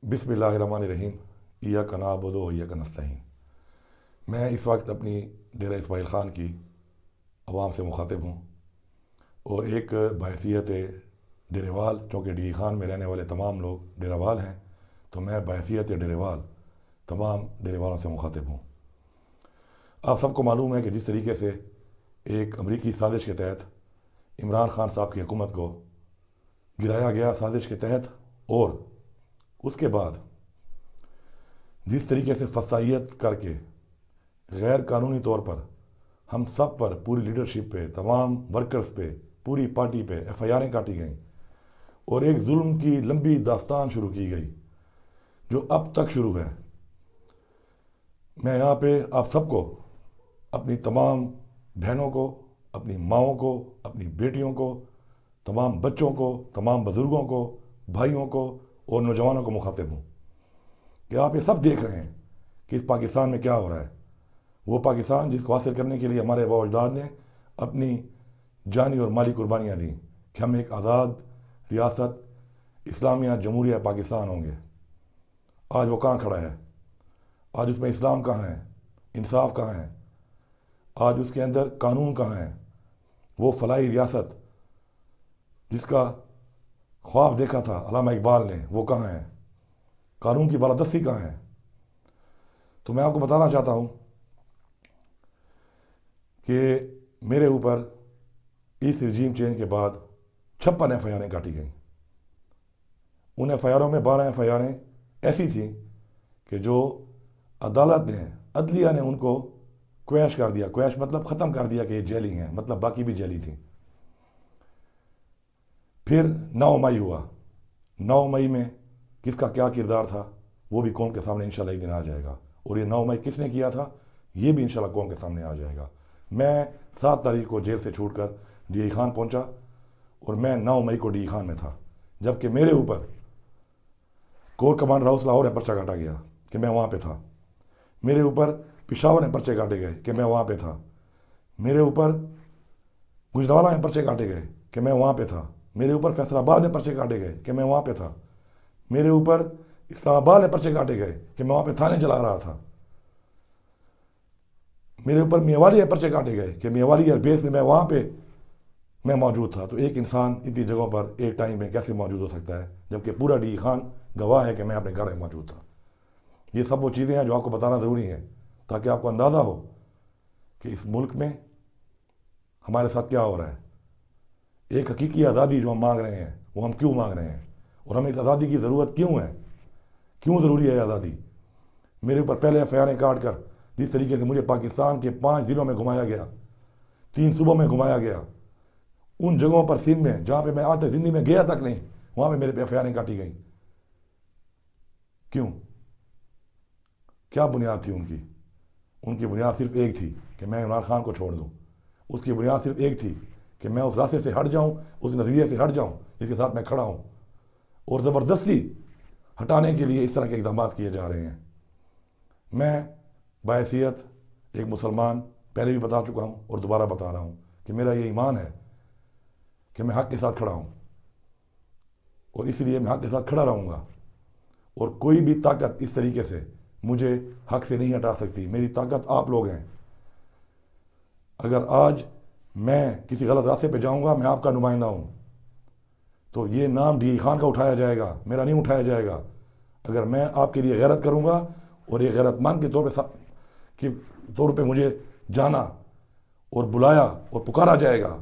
بسم اللہ الرحمن الرحیم۔ ایاک نعبد و ایاک نستعین۔ میں اس وقت اپنی ڈیرہ اسماعیل خان کی عوام سے مخاطب ہوں، اور ایک بحیثیت ڈیرے وال، چونکہ ڈی خان میں رہنے والے تمام لوگ ڈیرہ وال ہیں، تو میں بحیثیت ڈیرے وال تمام ڈیرے والوں سے مخاطب ہوں۔ آپ سب کو معلوم ہے کہ جس طریقے سے ایک امریکی سازش کے تحت عمران خان صاحب کی حکومت کو گرایا گیا، سازش کے تحت، اور اس کے بعد جس طریقے سے فسائیت کر کے غیر قانونی طور پر ہم سب پر، پوری لیڈرشپ پہ، تمام ورکرز پہ، پوری پارٹی پہ ایف آئی آریں کاٹی گئیں، اور ایک ظلم کی لمبی داستان شروع کی گئی جو اب تک شروع ہے۔ میں یہاں پہ آپ سب کو، اپنی تمام بہنوں کو، اپنی ماؤں کو، اپنی بیٹیوں کو، تمام بچوں کو، تمام بزرگوں کو، بھائیوں کو اور نوجوانوں کو مخاطب ہوں کہ آپ یہ سب دیکھ رہے ہیں کہ اس پاکستان میں کیا ہو رہا ہے۔ وہ پاکستان جس کو حاصل کرنے کے لیے ہمارے آباء و اجداد نے اپنی جانی اور مالی قربانیاں دیں کہ ہم ایک آزاد ریاست اسلامیہ جمہوریہ پاکستان ہوں گے، آج وہ کہاں کھڑا ہے؟ آج اس میں اسلام کہاں ہے؟ انصاف کہاں ہے؟ آج اس کے اندر قانون کہاں ہے؟ وہ فلاحی ریاست جس کا خواب دیکھا تھا علامہ اقبال نے، وہ کہاں ہے؟ قانون کی بالادستی کہاں ہے؟ تو میں آپ کو بتانا چاہتا ہوں کہ میرے اوپر اس رجیم چینج کے بعد 56 ایف آئی آریں کاٹی گئیں۔ ان ایف آئی آروں میں 12 ایف آئی آریں ایسی تھیں کہ جو عدالت نے، عدلیہ نے ان کو کویش کر دیا۔ کویش مطلب ختم کر دیا کہ یہ جیلی ہیں، مطلب باقی بھی جیلی تھیں۔ پھر 9 مئی ہوا۔ 9 مئی میں کس کا کیا کردار تھا وہ بھی قوم کے سامنے انشاءاللہ ایک دن آ جائے گا، اور یہ 9 مئی کس نے کیا تھا یہ بھی انشاءاللہ قوم کے سامنے آ جائے گا۔ میں 7 تاریخ کو جیل سے چھوٹ کر ڈی ای خان پہنچا، اور میں 9 مئی کو ڈی ای خان میں تھا، جبکہ میرے اوپر کور کمانڈر ہاؤس لاہور میں پرچہ کاٹا گیا کہ میں وہاں پہ تھا۔ میرے اوپر پشاور میں پرچے کاٹے گئے کہ میں وہاں پہ تھا۔ میرے اوپر گجرانوالہ میں پرچے کاٹے گئے کہ میں وہاں پہ تھا۔ میرے اوپر فیصل آباد میں پرچے کاٹے گئے کہ میں وہاں پہ تھا۔ میرے اوپر اسلام آباد میں پرچے کاٹے گئے کہ میں وہاں پہ تھانے چلا رہا تھا۔ میرے اوپر میوالی میں پرچے کاٹے گئے کہ میوالی ایئر بیس میں وہاں پہ میں موجود تھا۔ تو ایک انسان اتنی جگہوں پر ایک ٹائم میں کیسے موجود ہو سکتا ہے، جبکہ پورا ڈی خان گواہ ہے کہ میں اپنے گھر میں موجود تھا۔ یہ سب وہ چیزیں ہیں جو آپ کو بتانا ضروری ہے تاکہ آپ کو اندازہ ہو کہ اس ملک میں ہمارے ساتھ کیا ہو رہا ہے۔ ایک حقیقی آزادی جو ہم مانگ رہے ہیں، وہ ہم کیوں مانگ رہے ہیں، اور ہمیں اس آزادی کی ضرورت کیوں ہے، کیوں ضروری ہے آزادی۔ میرے اوپر پہلے ایف آئی آریں کاٹ کر جس طریقے سے مجھے پاکستان کے 5 ضلعوں میں گھمایا گیا، 3 صوبوں میں گھمایا گیا، ان جگہوں پر سندھ میں جہاں پہ میں آج تک زندگی میں گیا تک نہیں، وہاں پہ میرے پہ ایف آئی آریں کاٹی گئیں۔ کیوں؟ کیا بنیاد تھی ان کی؟ ان کی بنیاد صرف ایک تھی کہ میں عمران خان کو چھوڑ دوں۔ اس کی بنیاد صرف ایک تھی کہ میں اس راستے سے ہٹ جاؤں، اس نظریے سے ہٹ جاؤں جس کے ساتھ میں کھڑا ہوں، اور زبردستی ہٹانے کے لیے اس طرح کے اقدامات کیے جا رہے ہیں۔ میں بحیثیت ایک مسلمان پہلے بھی بتا چکا ہوں اور دوبارہ بتا رہا ہوں کہ میرا یہ ایمان ہے کہ میں حق کے ساتھ کھڑا ہوں، اور اس لیے میں حق کے ساتھ کھڑا رہوں گا، اور کوئی بھی طاقت اس طریقے سے مجھے حق سے نہیں ہٹا سکتی۔ میری طاقت آپ لوگ ہیں۔ اگر آج میں کسی غلط راستے پہ جاؤں گا، میں آپ کا نمائندہ ہوں، تو یہ نام ڈی خان کا اٹھایا جائے گا، میرا نہیں اٹھایا جائے گا۔ اگر میں آپ کے لیے غیرت کروں گا اور ایک غیرت مند کے طور پہ مجھے جانا اور بلایا اور پکارا جائے گا،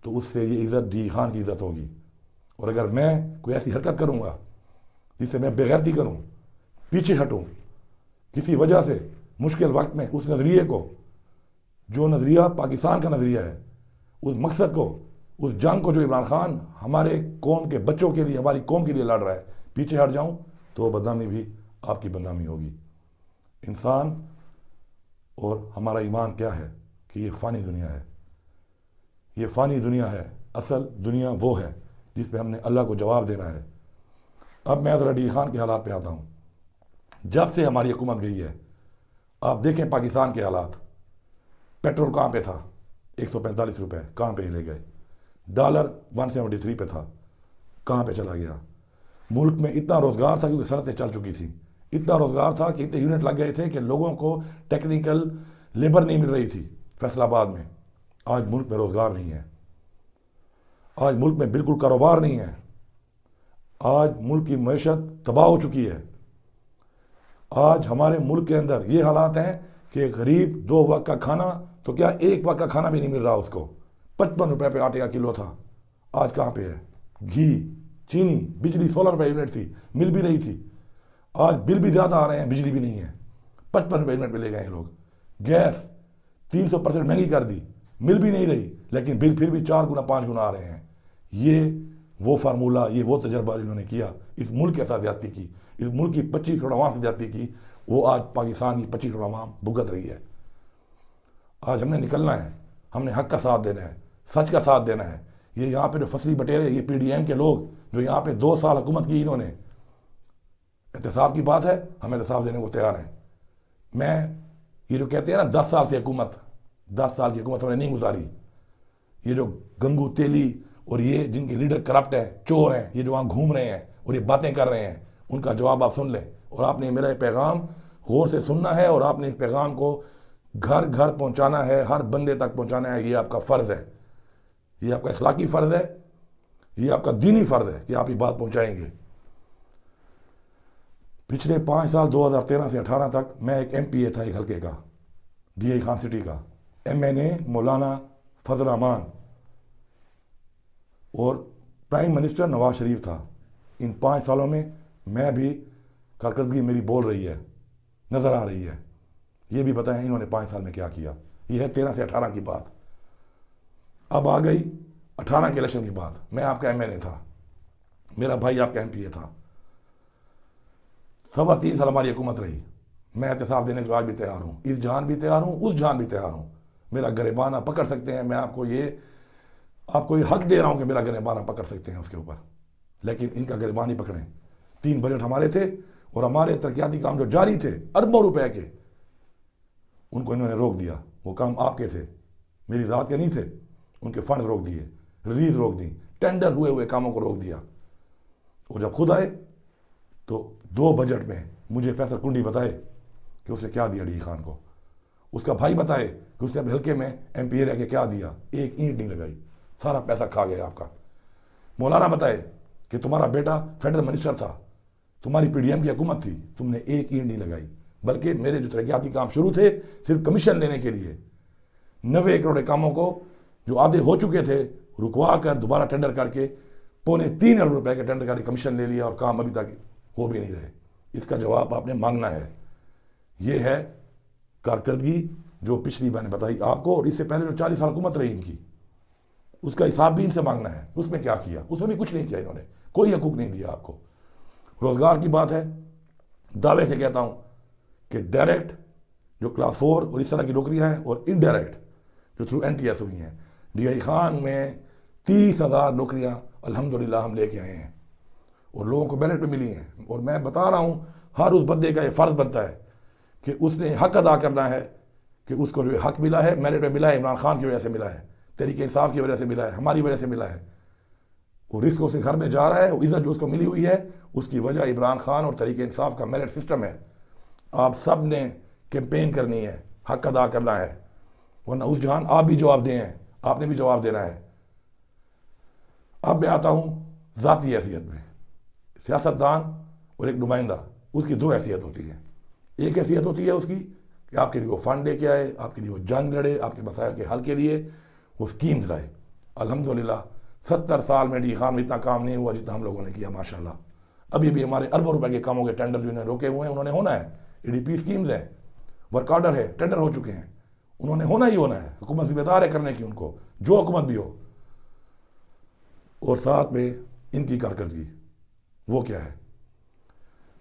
تو اس سے یہ عزت ڈی خان کی عزت ہوگی۔ اور اگر میں کوئی ایسی حرکت کروں گا جس سے میں بے غیرتی کروں، پیچھے ہٹوں کسی وجہ سے، مشکل وقت میں اس نظریے کو، جو نظریہ پاکستان کا نظریہ ہے، اس مقصد کو، اس جنگ کو جو عمران خان ہمارے قوم کے بچوں کے لیے، ہماری قوم کے لیے لڑ رہا ہے، پیچھے ہٹ جاؤں تو وہ بدنامی بھی آپ کی بدنامی ہوگی۔ انسان اور ہمارا ایمان کیا ہے کہ یہ فانی دنیا ہے، یہ فانی دنیا ہے۔ اصل دنیا وہ ہے جس پہ ہم نے اللہ کو جواب دینا ہے۔ اب میں ذرا ڈی خان کے حالات پہ آتا ہوں۔ جب سے ہماری حکومت گئی ہے، آپ دیکھیں پاکستان کے حالات۔ پیٹرول کہاں پہ تھا؟ 145 روپے، کہاں پہ لے گئے؟ ڈالر 173 پہ تھا، کہاں پہ چلا گیا؟ ملک میں اتنا روزگار تھا کیونکہ صنعتیں چل چکی تھیں، اتنا روزگار تھا کہ اتنے یونٹ لگ گئے تھے کہ لوگوں کو ٹیکنیکل لیبر نہیں مل رہی تھی فیصل آباد میں۔ آج ملک میں روزگار نہیں ہے، آج ملک میں بالکل کاروبار نہیں ہے، آج ملک کی معیشت تباہ ہو چکی ہے۔ آج ہمارے ملک کے اندر یہ حالات ہیں کہ غریب 2 وقت کا کھانا تو کیا 1 وقت کا کھانا بھی نہیں مل رہا اس کو۔ 55 روپے پہ آٹے کا کلو تھا، آج کہاں پہ ہے؟ گھی، چینی، بجلی 16 روپے یونٹ تھی، مل بھی رہی تھی، آج بل بھی زیادہ آ رہے ہیں، بجلی بھی نہیں ہے، 55 روپے یونٹ پہ لے گئے ہیں لوگ۔ گیس 300% مہنگی کر دی، مل بھی نہیں رہی، لیکن بل پھر بھی 4 گنا 5 گنا آ رہے ہیں۔ یہ وہ فارمولہ، یہ وہ تجربہ انہوں نے کیا، اس ملک کے ساتھ زیادتی کی، اس ملک کی 25 کروڑ عوام سے زیادتی کی، وہ آج پاکستان کی 25 کروڑ عوام بھگت رہی ہے۔ آج ہم نے نکلنا ہے، ہم نے حق کا ساتھ دینا ہے، سچ کا ساتھ دینا ہے۔ یہ یہاں پہ جو فصلی بٹیرے، یہ پی ڈی ایم کے لوگ جو یہاں پہ 2 سال حکومت کی، انہوں نے احتساب کی بات ہے، ہم احتساب دینے کو تیار ہیں۔ میں یہ جو کہتے ہیں نا 10 سال سے حکومت، 10 سال کی حکومت ہم نے نہیں گزاری۔ یہ جو گنگو تیلی اور یہ جن کے لیڈر کرپٹ ہیں، چور ہیں، یہ جو وہاں گھوم رہے ہیں اور یہ باتیں کر رہے ہیں، ان کا جواب آپ سن لیں، اور آپ نے میرا یہ پیغام غور سے سننا ہے، اور آپ نے اس پیغام کو گھر گھر پہنچانا ہے، ہر بندے تک پہنچانا ہے۔ یہ آپ کا فرض ہے، یہ آپ کا اخلاقی فرض ہے، یہ آپ کا دینی فرض ہے کہ آپ یہ بات پہنچائیں گے۔ پچھلے 5 سال 2013 سے 18 تک میں ایک ایم پی اے تھا ایک حلقے کا، ڈی آئی خان سٹی کا، ایم این اے مولانا فضل الرحمان اور پرائم منسٹر نواز شریف تھا۔ ان 5 سالوں میں میں بھی کارکردگی میری بول رہی ہے، نظر آ رہی ہے۔ یہ بھی بتائیں انہوں نے 5 سال میں کیا کیا۔ یہ ہے 13 سے 18 کی بات۔ اب آ گئی 18 کے الیکشن کی بات۔ میں آپ کا ایم این اے تھا، میرا بھائی آپ کا ایم پی اے تھا، 3.25 سال ہماری حکومت رہی۔ میں احتساب دینے کو آج بھی تیار ہوں، اس جان بھی تیار ہوں، اس جان بھی تیار ہوں۔ میرا گریبان آپ پکڑ سکتے ہیں، میں آپ کو یہ حق دے رہا ہوں کہ میرا گریبان آپ پکڑ سکتے ہیں اس کے اوپر، لیکن ان کا گریبان ہی پکڑیں۔ 3 بجٹ ہمارے تھے اور ہمارے ترقیاتی کام جو جاری تھے اربوں روپے کے، ان کو انہوں نے روک دیا۔ وہ کام آپ کے تھے، میری ذات کے نہیں تھے، ان کے فنڈز روک دیے، ریلیز روک دی، ٹینڈر ہوئے کاموں کو روک دیا۔ اور جب خود آئے تو 2 بجٹ میں مجھے فیصل کنڈی بتائے کہ اس نے کیا دیا ڈی خان کو، اس کا بھائی بتائے کہ اس نے اپنے حلقے میں ایم پی اے رہ کے کیا دیا، 1 اینٹ نہیں لگائی، سارا پیسہ کھا گیا آپ کا۔ مولانا بتائے کہ تمہارا بیٹا فیڈرل منسٹر تھا، تمہاری پی ڈی ایم کی حکومت تھی، تم نے 1 اینٹ نہیں لگائی، بلکہ میرے جو ترقیاتی کام شروع تھے صرف کمیشن لینے کے لیے 90 کروڑ کاموں کو جو آدھے ہو چکے تھے رکوا کر دوبارہ ٹینڈر کر کے 2.25 ارب روپے کے ٹینڈر کر کے کمیشن لے لیا، اور کام ابھی تک ہو بھی نہیں رہے۔ اس کا جواب آپ نے مانگنا ہے۔ یہ ہے کارکردگی جو پچھلی میں نے بتائی آپ کو، اور اس سے پہلے جو 40 سال حکومت رہی ان کی، اس کا حساب بھی ان سے مانگنا ہے۔ اس میں کیا کیا؟ اس میں بھی کچھ نہیں کیا، انہوں نے کوئی حقوق نہیں دیا آپ کو۔ روزگار کی بات ہے، دعوے سے کہتا ہوں کہ ڈائریکٹ جو کلاس 4 اور اس طرح کی نوکریاں ہیں، اور انڈائریکٹ جو تھرو این ٹی ایس ہوئی ہیں، ڈی آئی خان میں 30,000 نوکریاں الحمدللہ ہم لے کے آئے ہیں، اور لوگوں کو میرٹ پہ ملی ہیں۔ اور میں بتا رہا ہوں، ہر اس بندے کا یہ فرض بنتا ہے کہ اس نے حق ادا کرنا ہے کہ اس کو جو حق ملا ہے، میرٹ پہ ملا ہے، عمران خان کی وجہ سے ملا ہے، تحریک انصاف کی وجہ سے ملا ہے، ہماری وجہ سے ملا ہے۔ وہ رزق اس کے گھر میں جا رہا ہے، وہ عزت جو اس کو ملی ہوئی ہے، اس کی وجہ عمران خان اور تحریک انصاف کا میرٹ سسٹم ہے۔ آپ سب نے کیمپین کرنی ہے، حق ادا کرنا ہے، ورنہ اس جہان آپ بھی جواب دیں ہیں، آپ نے بھی جواب دینا ہے۔ اب میں آتا ہوں ذاتی حیثیت میں۔ سیاستدان اور ایک نمائندہ، اس کی 2 حیثیت ہوتی ہے۔ ایک حیثیت ہوتی ہے اس کی کہ آپ کے لیے وہ فنڈ لے کے آئے، آپ کے لیے وہ جنگ لڑے، آپ کے مسائل کے حل کے لیے وہ اسکیمز لائے۔ الحمدللہ 70 سال میں ڈی خان میں اتنا کام نہیں ہوا جتنا ہم لوگوں نے کیا، ماشاءاللہ۔ ابھی بھی ہمارے اربوں روپے کے کاموں کے ٹینڈر جو انہوں نے روکے ہوئے ہیں، انہوں نے ہونا ہے۔ ای ڈی پی اسکیمز ہیں، ورک آرڈر ہے، ٹینڈر ہو چکے ہیں، انہوں نے ہونا ہی ہونا ہے۔ حکومت ذمہ دار ہے کرنے کی، ان کو جو حکومت بھی ہو۔ اور ساتھ میں ان کی کارکردگی وہ کیا ہے؟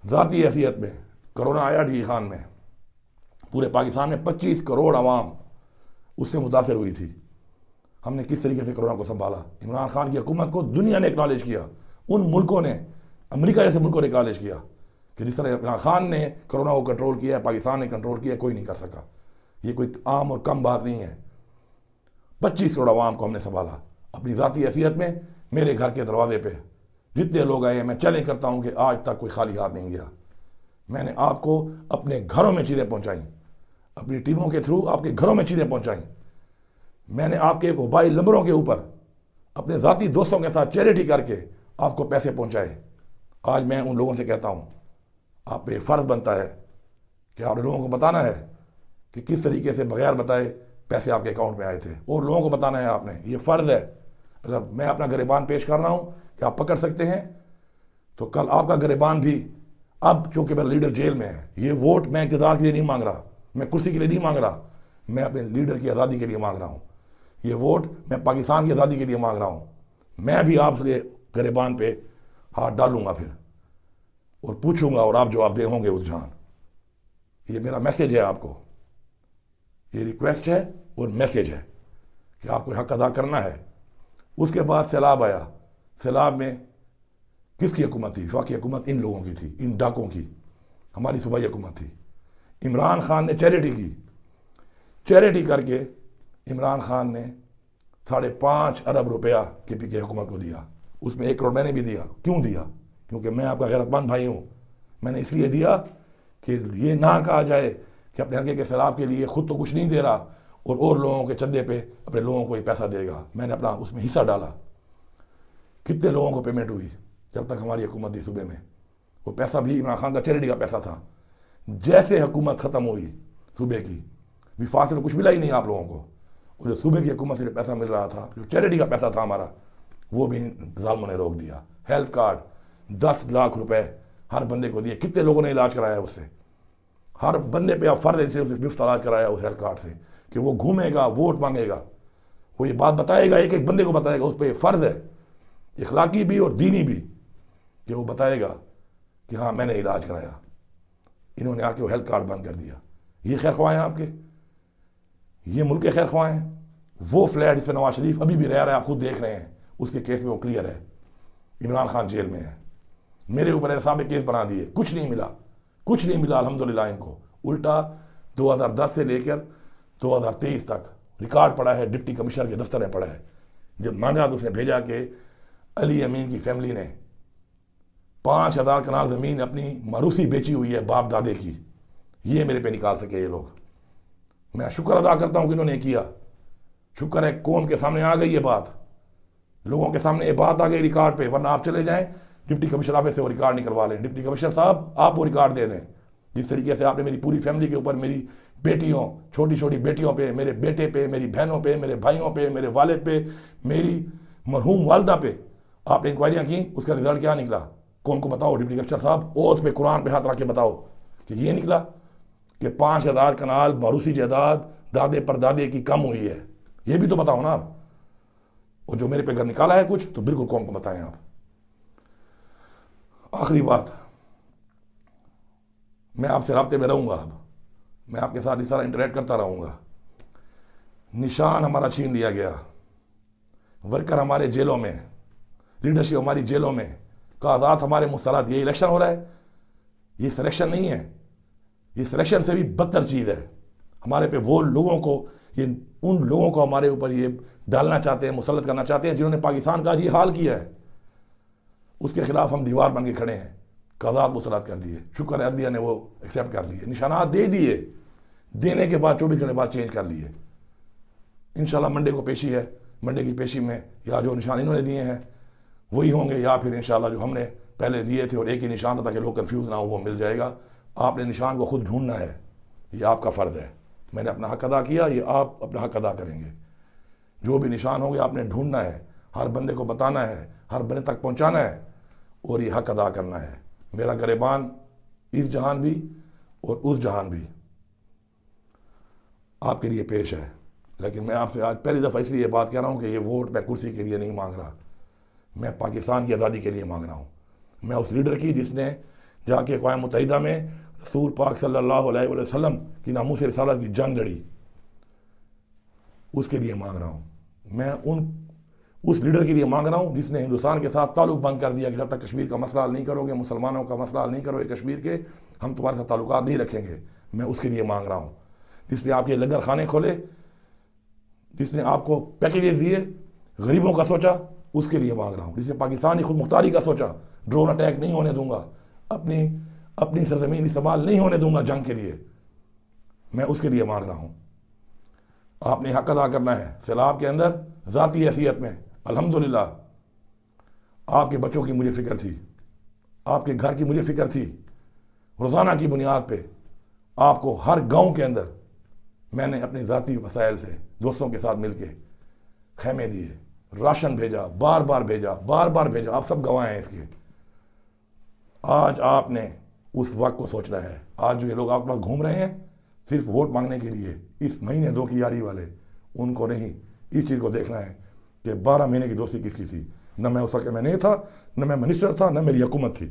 ذاتی حیثیت میں کرونا آیا ڈی خان میں، پورے پاکستان میں 25 کروڑ عوام اس سے متاثر ہوئی تھی۔ ہم نے کس طریقے سے کرونا کو سنبھالا؟ عمران خان کی حکومت کو دنیا نے اکنالج کیا، ان ملکوں نے، امریکہ جیسے ملکوں نے اکنالج کیا کہ جس طرح عمران خان نے کرونا کو کنٹرول کیا، پاکستان نے کنٹرول کیا، کوئی نہیں کر سکا۔ یہ کوئی عام اور کم بات نہیں ہے۔ 25 کروڑ عوام کو ہم نے سنبھالا اپنی ذاتی حیثیت میں۔ میرے گھر کے دروازے پہ جتنے لوگ آئے ہیں میں چیلنج کرتا ہوں کہ آج تک کوئی خالی ہاتھ نہیں گیا. میں نے آپ کو اپنے گھروں میں چیزیں پہنچائیں، اپنی ٹیموں کے تھرو آپ کے گھروں میں چیزیں پہنچائیں. میں نے آپ کے موبائل نمبروں کے اوپر اپنے ذاتی دوستوں کے ساتھ چیریٹی کر کے آپ کو پیسے پہنچائے. آج میں ان لوگوں سے کہتا ہوں آپ پہ فرض بنتا ہے کہ آپ نے لوگوں کو بتانا ہے کہ کس طریقے سے بغیر بتائے پیسے آپ کے اکاؤنٹ میں آئے تھے، اور لوگوں کو بتانا ہے آپ نے. یہ فرض ہے. اگر میں اپنا گریبان پیش کر رہا ہوں کہ آپ پکڑ سکتے ہیں تو کل آپ کا گریبان بھی. اب چونکہ میرا لیڈر جیل میں ہے، یہ ووٹ میں اقتدار کے لیے نہیں مانگ رہا، میں کرسی کے لیے نہیں مانگ رہا، میں اپنے لیڈر کی آزادی کے لیے مانگ رہا ہوں. یہ ووٹ میں پاکستان کی آزادی کے لیے مانگ رہا ہوں. میں بھی آپ سے گریبان پہ ہاتھ ڈالوں گا پھر اور پوچھوں گا، اور آپ جواب دے ہوں گے اس جہان. یہ میرا میسیج ہے آپ کو، یہ ریکویسٹ ہے اور میسیج ہے کہ آپ کو حق ادا کرنا ہے. اس کے بعد سیلاب آیا. سیلاب میں کس کی حکومت تھی؟ وفاقی حکومت ان لوگوں کی تھی، ان ڈاکوں کی. ہماری صوبائی حکومت تھی. عمران خان نے چیریٹی کی. چیریٹی کر کے عمران خان نے 5.5 ارب روپیہ کے پی کے حکومت کو دیا. اس میں 1 کروڑ میں نے بھی دیا. کیوں دیا؟ کیونکہ میں آپ کا غیرت مند بھائی ہوں. میں نے اس لیے دیا کہ یہ نہ کہا جائے کہ اپنے حلقے کے سیلاب کے لیے خود تو کچھ نہیں دے رہا اور لوگوں کے چندے پہ اپنے لوگوں کو یہ پیسہ دے گا. میں نے اپنا اس میں حصہ ڈالا. کتنے لوگوں کو پیمنٹ ہوئی جب تک ہماری حکومت تھی صوبے میں؟ وہ پیسہ بھی عمران خان کا چیریٹی کا پیسہ تھا. جیسے حکومت ختم ہوئی صوبے کی، وفاق سے تو کچھ ملا ہی نہیں آپ لوگوں کو. اور جو صوبے کی حکومت سے جو پیسہ مل رہا تھا، جو چیریٹی کا پیسہ تھا ہمارا، وہ بھی ظالموں نے روک دیا. ہیلتھ کارڈ 10 لاکھ روپے ہر بندے کو دیے. کتنے لوگوں نے علاج کرایا اس سے؟ ہر بندے پہ آپ فرض سے مفت علاج کرایا اس ہیلتھ کارڈ سے کہ وہ گھومے گا، ووٹ مانگے گا، وہ یہ بات بتائے گا، ایک بندے کو بتائے گا. اس پہ یہ فرض ہے اخلاقی بھی اور دینی بھی کہ وہ بتائے گا کہ ہاں میں نے علاج کرایا. انہوں نے آ کے وہ ہیلتھ کارڈ بند کر دیا. یہ خیر خواہ ہیں آپ کے؟ یہ ملک کے خیر خواہ ہیں؟ وہ فلیٹ جس پہ نواز شریف ابھی بھی رہ رہا ہے، آپ خود دیکھ رہے ہیں، اس کے کیس میں وہ کلیئر ہے. عمران خان جیل میں ہے. میرے اوپر احتساب کیس بنا دیے، کچھ نہیں ملا، کچھ نہیں ملا الحمدللہ. ان کو الٹا 2010 سے لے کر 2023 تک ریکارڈ پڑا ہے، ڈپٹی کمشنر کے دفتر میں پڑا ہے. جب مانگا تو اس نے بھیجا کہ علی امین کی فیملی نے 5000 کنال زمین اپنی موروثی بیچی ہوئی ہے باپ دادے کی. یہ میرے پہ نکال سکے یہ لوگ. میں شکر ادا کرتا ہوں کہ انہوں نے کیا. شکر ہے قوم کے سامنے آ گئی یہ بات، لوگوں کے سامنے یہ بات آ گئی ریکارڈ پہ. ورنہ آپ چلے جائیں ڈپٹی کمشنر آفس سے وہ ریکارڈ نکلوا لیں. ڈپٹی کمشنر صاحب آپ وہ ریکارڈ دے دیں. جس طریقے سے آپ نے میری پوری فیملی کے اوپر، میری بیٹیوں، چھوٹی چھوٹی بیٹیوں پہ، میرے بیٹے پہ، میری بہنوں پہ، میرے بھائیوں پہ، میرے والد پہ، میری مرحوم والدہ پہ آپ نے انکوائریاں کی، اس کا رزلٹ کیا نکلا؟ قوم کو بتاؤ ڈپٹی کمشنر صاحب، اوتھ پہ قرآن پہ ہاتھ رکھ کے بتاؤ کہ یہ نکلا کہ 5000 کنال موروثی جائیداد دادے پر دادے کی کم ہوئی ہے. یہ بھی تو بتاؤ نا آپ. اور جو میرے پہ گھر نکالا ہے کچھ تو بالکل قوم کو بتائیں آپ. آخری بات، میں آپ سے رابطے میں رہوں گا. اب میں آپ کے ساتھ اس طرح انٹریکٹ کرتا رہوں گا. نشان ہمارا چھین لیا گیا، ورکر ہمارے جیلوں میں، لیڈرشپ ہماری جیلوں میں، قیادات ہمارے مسترد. یہ الیکشن ہو رہا ہے، یہ سلیکشن نہیں ہے، یہ سلیکشن سے بھی بدتر چیز ہے. ہمارے پہ وہ لوگوں کو، یہ ان لوگوں کو ہمارے اوپر یہ ڈالنا چاہتے ہیں، مسلط کرنا چاہتے ہیں جنہوں نے پاکستان کا یہ حال کیا ہے. اس کے خلاف ہم دیوار بن کے کھڑے ہیں. قیادات مسلط کر دیے. شکر ہے عدلیہ نے وہ ایکسیپٹ کر لیے، نشانات دے دیے. دینے کے بعد 24 گھنٹے بعد چینج کر لیے. انشاءاللہ منڈے کو پیشی ہے. منڈے کی پیشی میں یا جو نشان انہوں نے دیے ہیں وہی ہوں گے، یا پھر انشاءاللہ جو ہم نے پہلے لیے تھے اور ایک ہی نشان تھا تاکہ لوگ کنفیوز نہ ہو، وہ مل جائے گا. آپ نے نشان کو خود ڈھونڈنا ہے، یہ آپ کا فرض ہے. میں نے اپنا حق ادا کیا، یہ آپ اپنا حق ادا کریں گے. جو بھی نشان ہوں گے آپ نے ڈھونڈنا ہے، ہر بندے کو بتانا ہے، ہر بندے تک پہنچانا ہے اور یہ حق ادا کرنا ہے. میرا گریبان اس جہان بھی اور اس جہان بھی آپ کے لیے پیش ہے. لیکن میں آپ سے آج پہلی دفعہ اس لیے یہ بات کہہ رہا ہوں کہ یہ ووٹ میں کرسی کے لیے نہیں مانگ رہا، میں پاکستان کی آزادی کے لیے مانگ رہا ہوں. میں اس لیڈر کی جس نے جا کے اقوام متحدہ میں رسول پاک صلی اللہ علیہ وسلم کی ناموس رسالت کی جنگ لڑی، اس کے لیے مانگ رہا ہوں. میں اس لیڈر کے لیے مانگ رہا ہوں جس نے ہندوستان کے ساتھ تعلق بند کر دیا کہ جب تک کشمیر کا مسئلہ حل نہیں کرو گے، مسلمانوں کا مسئلہ حل نہیں کرو گے کشمیر کے، ہم تمہارے ساتھ تعلقات نہیں رکھیں گے. میں اس کے لیے مانگ رہا ہوں جس نے آپ کے لنگر خانے کھولے، جس نے آپ کو پیکیجز دیے، غریبوں کا سوچا، اس کے لیے مانگ رہا ہوں، جسے پاکستانی خود مختاری کا سوچا، ڈرون اٹیک نہیں ہونے دوں گا، اپنی سرزمین استعمال نہیں ہونے دوں گا جنگ کے لیے، میں اس کے لیے مانگ رہا ہوں۔ آپ نے حق ادا کرنا ہے۔ سیلاب کے اندر ذاتی حیثیت میں الحمدللہ آپ کے بچوں کی مجھے فکر تھی، آپ کے گھر کی مجھے فکر تھی۔ روزانہ کی بنیاد پہ آپ کو ہر گاؤں کے اندر میں نے اپنے ذاتی وسائل سے دوستوں کے ساتھ مل کے خیمے دیے، راشن بھیجا، بار بار بھیجا، آپ سب گواہ ہیں اس کے۔ آج آپ نے اس وقت کو سوچنا ہے۔ آج جو یہ لوگ آپ کے پاس گھوم رہے ہیں صرف ووٹ مانگنے کے لیے، اس مہینے 2 کی یاری والے، ان کو نہیں، اس چیز کو دیکھنا ہے کہ 12 مہینے کی دوستی کس کی تھی۔ نہ میں اس وقت میں نہیں تھا، نہ میں منسٹر تھا، نہ میری حکومت تھی۔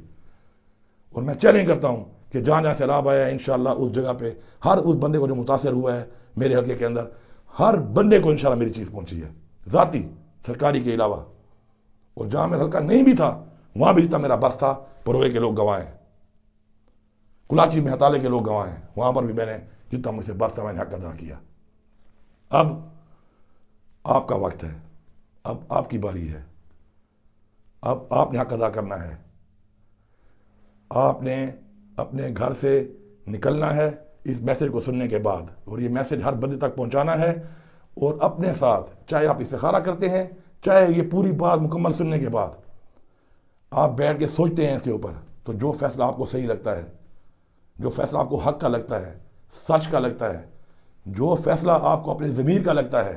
اور میں چیلنج کرتا ہوں کہ جہاں جہاں سیلاب آیا ہے انشاءاللہ اس جگہ پہ ہر اس بندے کو جو متاثر ہوا ہے میرے حلقے کے اندر، ہر بندے کو انشاءاللہ میری چیز پہنچی ہے، ذاتی سرکاری کے علاوہ۔ اور جہاں میرا حلقہ نہیں بھی تھا وہاں بھی جتنا میرا بس تھا، پروے کے لوگ گواہ ہیں، کلاچی میں ہتالے کے لوگ گواہ ہیں، وہاں پر بھی میں نے جتنا مجھ سے بس تھا میں نے حق ادا کیا۔ اب آپ کا وقت ہے، اب آپ کی باری ہے، اب آپ نے حق ادا کرنا ہے۔ آپ نے اپنے گھر سے نکلنا ہے اس میسج کو سننے کے بعد، اور یہ میسج ہر بندے تک پہنچانا ہے، اور اپنے ساتھ چاہے آپ استخارہ کرتے ہیں، چاہے یہ پوری بات مکمل سننے کے بعد آپ بیٹھ کے سوچتے ہیں اس کے اوپر، تو جو فیصلہ آپ کو صحیح لگتا ہے، جو فیصلہ آپ کو حق کا لگتا ہے، سچ کا لگتا ہے، جو فیصلہ آپ کو اپنے ضمیر کا لگتا ہے،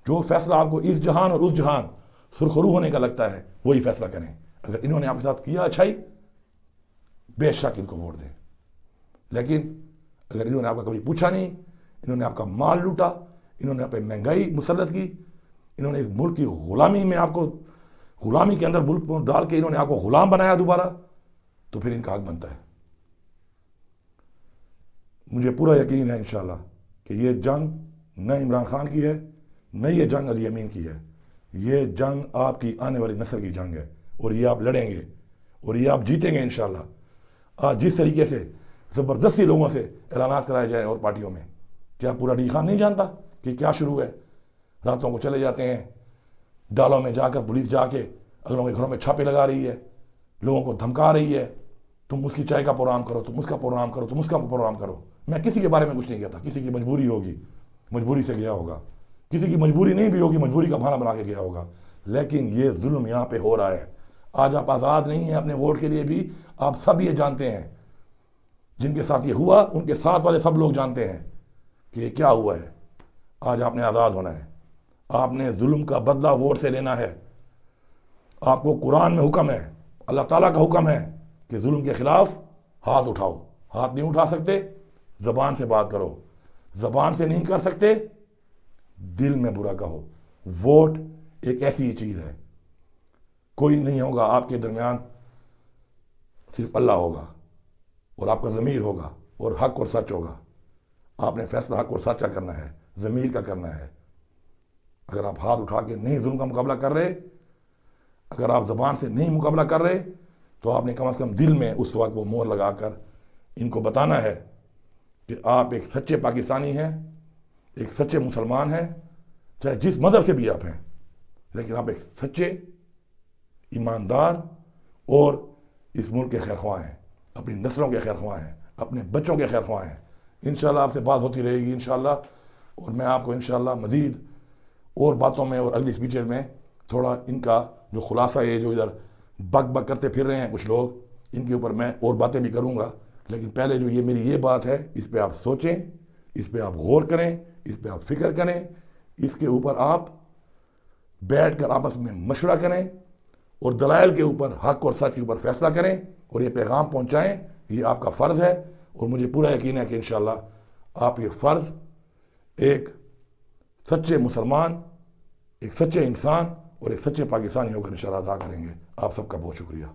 جو فیصلہ آپ کو اس جہان اور اس جہان سرخرو ہونے کا لگتا ہے، وہی فیصلہ کریں۔ اگر انہوں نے آپ کے ساتھ کیا اچھائی، بے شک ان کو ووٹ دیں، لیکن اگر انہوں نے آپ کا کبھی پوچھا نہیں، انہوں نے آپ کا مال لوٹا، انہوں نے آپ پہ مہنگائی مسلط کی، انہوں نے اس ملک کی غلامی میں آپ کو، غلامی کے اندر ملک کو ڈال کے انہوں نے آپ کو غلام بنایا دوبارہ، تو پھر ان کا حق بنتا ہے۔ مجھے پورا یقین ہے انشاءاللہ کہ یہ جنگ نہ عمران خان کی ہے، نہ یہ جنگ علی امین کی ہے، یہ جنگ آپ کی آنے والی نسل کی جنگ ہے، اور یہ آپ لڑیں گے اور یہ آپ جیتیں گے انشاءاللہ۔ آج جس طریقے سے زبردستی لوگوں سے اعلانات کرائے جائیں اور پارٹیوں میں، کیا پورا ڈی خان نہیں جانتا کہ کیا شروع ہے؟ راتوں کو چلے جاتے ہیں ڈالوں میں جا کر، پولیس جا کے اگلوں کے گھروں میں چھاپے لگا رہی ہے، لوگوں کو دھمکا رہی ہے، تم اس کی چائے کا پروگرام کرو، تم اس کا پروگرام کرو، تم اس کا پروگرام کرو۔ میں کسی کے بارے میں کچھ نہیں کہتا، کسی کی مجبوری ہوگی، مجبوری سے گیا ہوگا، کسی کی مجبوری نہیں بھی ہوگی، مجبوری کا بہانہ بنا کے گیا ہوگا، لیکن یہ ظلم یہاں پہ ہو رہا ہے۔ آج آپ آزاد نہیں ہیں اپنے ووٹ کے لیے بھی، آپ سب یہ جانتے ہیں، جن کے ساتھ یہ ہوا ان کے ساتھ والے سب لوگ جانتے ہیں کہ یہ کیا ہوا ہے۔ آج آپ نے آزاد ہونا ہے، آپ نے ظلم کا بدلہ ووٹ سے لینا ہے۔ آپ کو قرآن میں حکم ہے، اللہ تعالیٰ کا حکم ہے کہ ظلم کے خلاف ہاتھ اٹھاؤ۔ ہاتھ نہیں اٹھا سکتے، زبان سے بات کرو، زبان سے نہیں کر سکتے، دل میں برا کہو۔ ووٹ ایک ایسی چیز ہے، کوئی نہیں ہوگا آپ کے درمیان، صرف اللہ ہوگا، اور آپ کا ضمیر ہوگا، اور حق اور سچ ہوگا۔ آپ نے فیصلہ حق اور سچ کا کرنا ہے، ضمیر کا کرنا ہے۔ اگر آپ ہاتھ اٹھا کے نہیں ظلم کا مقابلہ کر رہے، اگر آپ زبان سے نہیں مقابلہ کر رہے، تو آپ نے کم از کم دل میں اس وقت وہ مہر لگا کر ان کو بتانا ہے کہ آپ ایک سچے پاکستانی ہیں، ایک سچے مسلمان ہیں، چاہے جس مذہب سے بھی آپ ہیں، لیکن آپ ایک سچے، ایماندار اور اس ملک کے خیر خواہ ہیں، اپنی نسلوں کے خیر خواہ ہیں، اپنے بچوں کے خیر خواہ ہیں۔ انشاءاللہ آپ سے بات ہوتی رہے گی انشاءاللہ، اور میں آپ کو انشاءاللہ مزید اور باتوں میں اور اگلی اسپیچز میں تھوڑا ان کا جو خلاصہ ہے، جو ادھر بک بک کرتے پھر رہے ہیں کچھ لوگ، ان کے اوپر میں اور باتیں بھی کروں گا، لیکن پہلے جو میری یہ بات ہے، اس پہ آپ سوچیں، اس پہ آپ غور کریں، اس پہ آپ فکر کریں، اس کے اوپر آپ بیٹھ کر آپس میں مشورہ کریں، اور دلائل کے اوپر، حق اور سچ کے اوپر فیصلہ کریں، اور یہ پیغام پہنچائیں۔ یہ آپ کا فرض ہے، اور مجھے پورا یقین ہے کہ انشاءاللہ آپ یہ فرض ایک سچے مسلمان، ایک سچے انسان اور ایک سچے پاکستانی ہو کر انشاءاللہ ادا کریں گے۔ آپ سب کا بہت شکریہ۔